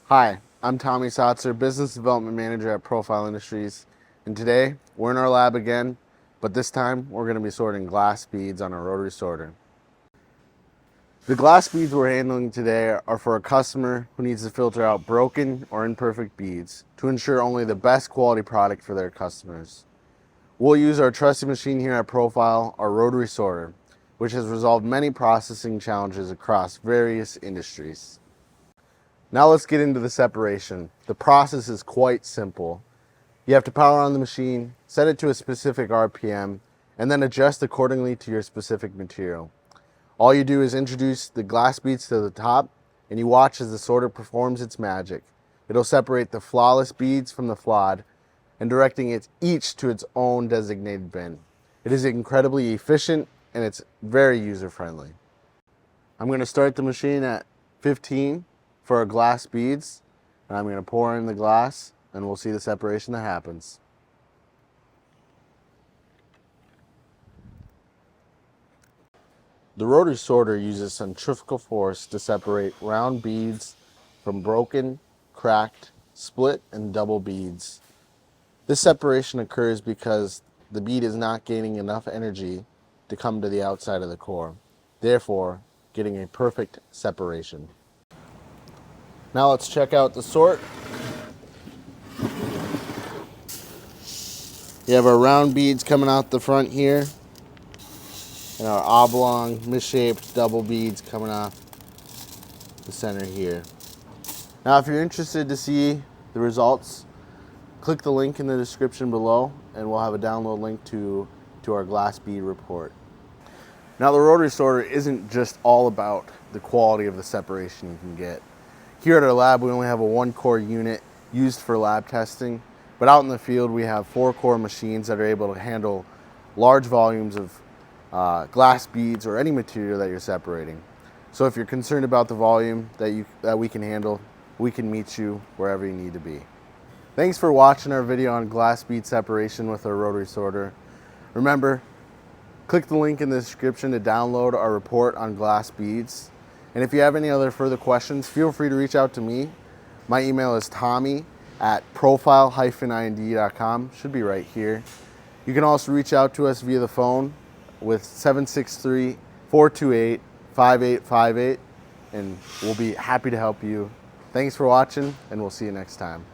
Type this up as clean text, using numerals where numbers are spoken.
Hi, I'm Tommy Sotzer, Business Development Manager at Profile Industries, and today we're in our lab again, but this time we're going to be sorting glass beads on a rotary sorter. The glass beads we're handling today are for a customer who needs to filter out broken or imperfect beads to ensure only the best quality product for their customers. We'll use our trusted machine here at Profile, our Rotary Sorter, which has resolved many processing challenges across various industries. Now let's get into the separation. The process is quite simple. You have to power on the machine, set it to a specific RPM, and then adjust accordingly to your specific material. All you do is introduce the glass beads to the top, and you watch as the sorter performs its magic. It'll separate the flawless beads from the flawed, and directing it each to its own designated bin. It is incredibly efficient, and it's very user-friendly. I'm going to start the machine at 15 for our glass beads, and I'm going to pour in the glass, and we'll see the separation that happens. The rotary sorter uses centrifugal force to separate round beads from broken, cracked, split, and double beads. This separation occurs because the bead is not gaining enough energy to come to the outside of the core, therefore getting a perfect separation. Now let's check out the sort. You have our round beads coming out the front here, and our oblong, misshaped double beads coming off the center here. Now if you're interested to see the results, click the link in the description below, and we'll have a download link to our glass bead report. Now the rotary sorter isn't just all about the quality of the separation you can get. Here at our lab, we only have a 1-core unit used for lab testing, but out in the field we have 4-core machines that are able to handle large volumes of glass beads or any material that you're separating. So if you're concerned about the volume that we can handle, we can meet you wherever you need to be. Thanks for watching our video on glass bead separation with our rotary sorter. Remember, click the link in the description to download our report on glass beads. And if you have any other further questions, feel free to reach out to me. My email is tommy@profile-ind.com. Should be right here. You can also reach out to us via the phone with 763-428-5858, and we'll be happy to help you. Thanks for watching, and we'll see you next time.